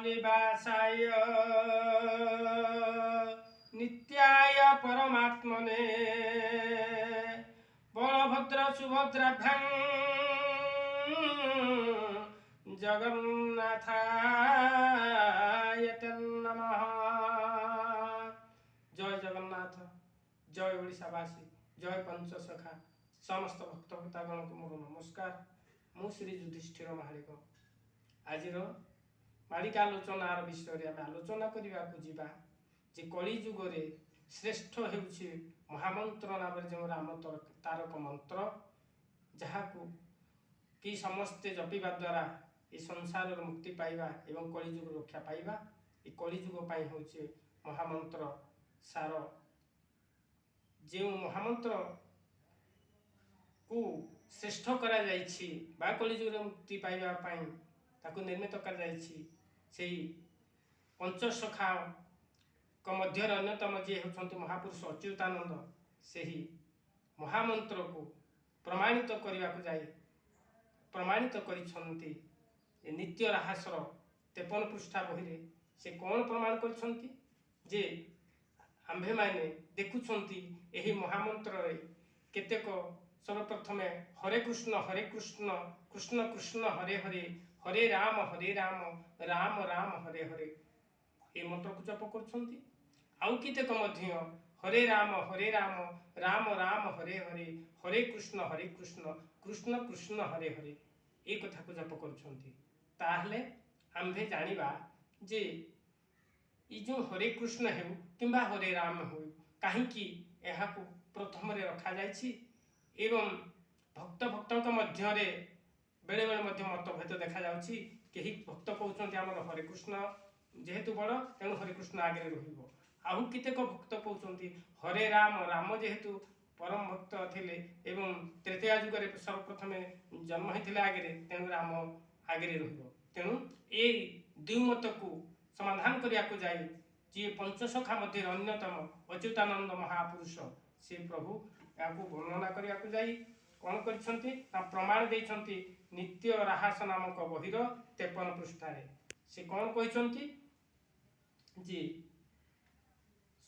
निवासाय नित्याय परमात्मने बलभद्र सुभद्राभ्यां जगन्नाथाय नमः। जय जगन्नाथ, जय ओडिशावासी, जय पंचसखा समस्त भक्त भक्तगण को मोर नमस्कार। मु श्री युधिष्ठिर महालिक आज मालिका आलोचनार विषय आम आलोचना करने को जे कली जुगरे श्रेष्ठ होउछि महामंत्र नाम जो राम तारक मंत्र जहाँ कि समस्ते जपिवा द्वारा ये संसार मुक्ति पाइबा एवं कलिजुग रक्षा पाइबा। ये कलिजुग होउछि महामंत्र सार जो महामंत्र को श्रेष्ठ करा जाइछि बा कलिजुग मुक्ति पाइबा पाई ताकू निर्मित करा जाइछि सेही पंचसखा मध्य अन्यतम जी होती महापुरुष अच्युतानंद सेही महामंत्र को प्रमाणित करने को जाए प्रमाणित करिछन्ति नित्य राहासर 53 पृष्ठा बही से कौन प्रमाण करछन्ति जे आम्भे माने देखुछन्ति एही महामंत्र रे केतेक सर्वप्रथमे हरे कृष्ण कृष्ण कृष्ण हरे हरे हरे राम राम राम हरे हरे ये मंत्र को जप करछन्ति। आउ केतेक मध्य हरे राम राम राम हरे हरे हरे कृष्ण कृष्ण कृष्ण हरे हरे ये कथा को जप करछन्ति। ताहले आम्भे जानिबा जे ई जो हरे कृष्ण हेउ किंबा हरे राम हो काहीकि एहा को प्रथम रे रखा जाइछि एवं भक्त भक्तक मध्य रे बेले बेले मध्य मतभेद देखा जाउछि। केही भक्त कहउछन्ति हमर हरे कृष्ण जेहेतु बड़ तेणु हरे कृष्ण आगे रहिबो। आउ केतेक भक्त कहउछन्ति हरे राम जेहेतु परम भक्त थिले एवं तृतीय जुगरे सर्वप्रथम जन्म होइथिले आगे तेणु राम आगे रहिबो। तेणु ए दुई मत को समाधान करिया को जाई जी पंचसखा मध्य अन्यतम अच्युतानंद महापुरुष से प्रभु या वर्णना करिया को जाई कौन करिसंती ना प्रमाण देइछंती नित्य राहास नामक बहिर 53 पृष्ठारे से कौन कहिसंती जी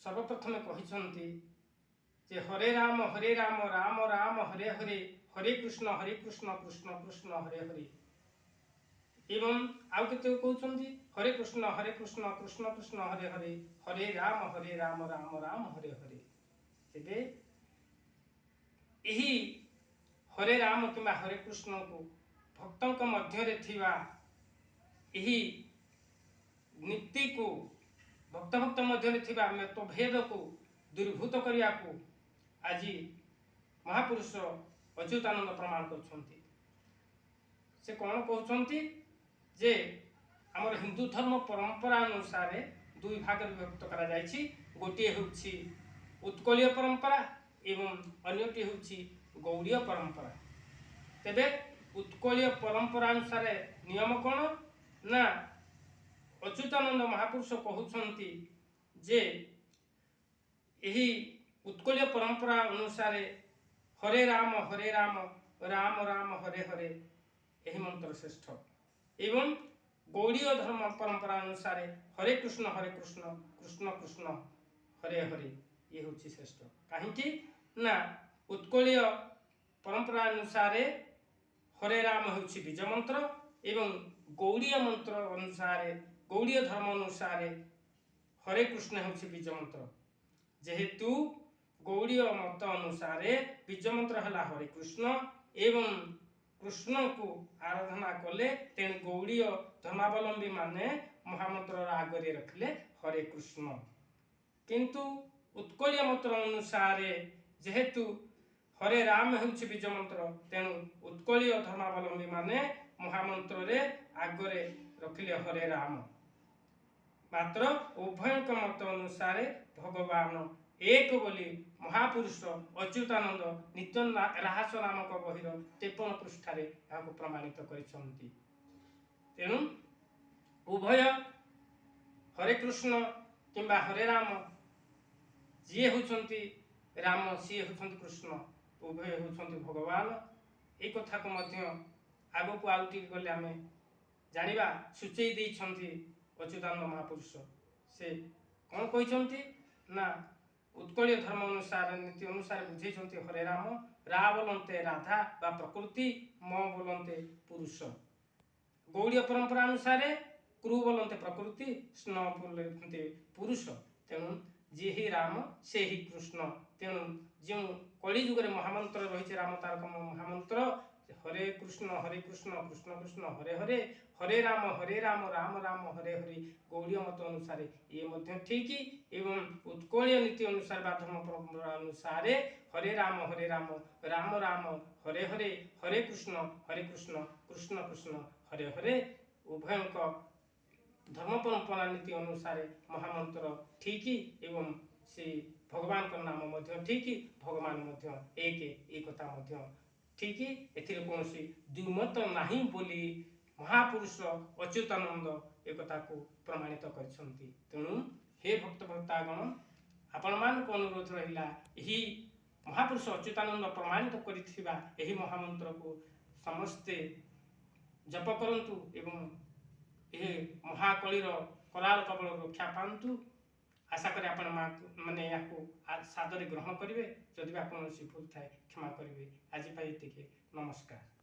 सर्वप्रथम कहिसंती जे हरे राम राम राम हरे हरे हरे कृष्ण कृष्ण कृष्ण हरे हरे एवं आउ केते कहउछंती हरे कृष्ण कृष्ण कृष्ण हरे हरे हरे राम राम राम हरे हरे। तेबे यही हरे राम किंबा हरे कृष्ण को भक्तों मध्य थिबा यही नीति को भक्त भक्त मध्य थिबा मतभेद को दूरीभूत करिया को आज महापुरुष अच्युतानंद प्रमाण करछन्ति। से कौन कहउछन्ति जे आमर हिंदू धर्म परंपरा अनुसार दुई भाग विभक्त करा जाइछि। गोटे होछि उत्कलीय परंपरा एवं अन्यटी होछि गौड़ीय परंपरा। तेबे उत्कलीय परंपरा अनुसार नियम कौन ना अच्युतानंद महापुरुष कहउछन्ति जे यही उत्कलीय परंपरा अनुसार हरे राम राम राम हरे हरे यही मंत्र श्रेष्ठ एवं गौड़ीय धर्म परंपरा अनुसार हरे कृष्ण कृष्ण कृष्ण हरे हरे ये होछि श्रेष्ठ। काहीकि ना उत्कलीय परंपरा अनुसार हरे राम होछि बीज मंत्र एवं गौड़ीय मंत्र अनुसार गौड़ीय धर्म अनुसार हरे कृष्ण होछि बीज मंत्र। जेहेतु गौड़ीय मत अनुसार बीज मंत्र हला हरे कृष्ण एवं कृष्ण को आराधना कले तेणु गौड़ीय धर्मावलंबी माने महामंत्र आगे रखले हरे कृष्ण। किंतु उत्कलीय मंत्र अनुसार जेहेतु हरे राम होछि बीज मंत्र तेणु उत्कलीय धर्मावलंबी माने महामंत्र रे आगे रखिले हरे राम। मात्र उभय मत अनुसार भगवान एक बोली महापुरुष अच्युतानंद नित्य राहास नामक बहिर 53 पृष्ठारे यहाँ प्रमाणित करिसंति। तेणु उभय हरे कृष्ण किंबा हरे राम जी होचंती राम सी होचंती कृष्ण उभय होचंती भगवान। एक कथा को मध्य आगो को आउटी गले आमे जानिबा सूचई दैछंती ଅଚ୍ୟୁତାନନ୍ଦ ମହାପୁରୁଷ ସେ କ'ଣ କହିଛନ୍ତି ନା ଉତ୍କଳୀୟ ଧର୍ମ ଅନୁସାରେ ନୀତି ଅନୁସାରେ ବୁଝେଇଛନ୍ତି ହରେ ରାମ ରା ବୋଲନ୍ତେ ରାଧା ବା ପ୍ରକୃତି ମ ବୋଲନ୍ତେ ପୁରୁଷ। ଗୌଡ଼ୀୟ ପରମ୍ପରା ଅନୁସାରେ କ୍ରୁ ବୋଲନ୍ତେ ପ୍ରକୃତି ସ୍ନ ବୋଲନ୍ତେ ପୁରୁଷ। ତେଣୁ ଯିଏ ହିଁ ରାମ ସେ ହିଁ କୃଷ୍ଣ। ତେଣୁ ଯେଉଁ କଳି ଯୁଗରେ ମହାମନ୍ତ୍ର ରହିଛି ରାମ ତାରକ ମହାମନ୍ତ୍ର ହରେ କୃଷ୍ଣ କୃଷ୍ଣ କୃଷ୍ଣ ହରେ ହରେ ହରେ ରାମ ରାମ ରାମ ହରେ ହରେ ଗୌଡ଼ୀୟ ମତ ଅନୁସାରେ ଇଏ ମଧ୍ୟ ଠିକ ଏବଂ ଉତ୍କଳୀୟ ନୀତି ଅନୁସାରେ ବା ଧର୍ମ ପରମ୍ପରା ଅନୁସାରେ ହରେ ରାମ ରାମ ରାମ ହରେ ହରେ ହରେ କୃଷ୍ଣ କୃଷ୍ଣ କୃଷ୍ଣ ହରେ ହରେ ଉଭୟଙ୍କ ଧର୍ମ ପରମ୍ପରା ନୀତି ଅନୁସାରେ ମହାମନ୍ତ୍ର ଠିକ ଏବଂ ସେ ଭଗବାନଙ୍କ ନାମ ମଧ୍ୟ ଠିକ ଭଗବାନ ମଧ୍ୟ ଏକ ଏ କଥା ମଧ୍ୟ ଠିକ। ଏଥିରେ କୌଣସି ଦ୍ୱିମତ ନାହିଁ ବୋଲି ମହାପୁରୁଷ ଅଚ୍ୟୁତାନନ୍ଦ ଏକଥାକୁ ପ୍ରମାଣିତ କରିଛନ୍ତି। ତେଣୁ ହେ ଭକ୍ତ ଭକ୍ତାଗଣ ଆପଣମାନଙ୍କୁ ଅନୁରୋଧ ରହିଲା ଏହି ମହାପୁରୁଷ ଅଚ୍ୟୁତାନନ୍ଦ ପ୍ରମାଣିତ କରିଥିବା ଏହି ମହାମନ୍ତ୍ରକୁ ସମସ୍ତେ ଜପ କରନ୍ତୁ ଏବଂ ଏହି ମହାକଳିର କରାଳ କବଳରୁ ରକ୍ଷା ପାଆନ୍ତୁ। ଆଶା କରି ଆପଣ ମାନେ ଏହାକୁ ସାଦରେ ଗ୍ରହଣ କରିବେ। ଯଦି ବା କୌଣସି ଭୁଲ ଥାଏ କ୍ଷମା କରିବେ। ଆଜି ପାଇଁ ଏତିକି। ନମସ୍କାର।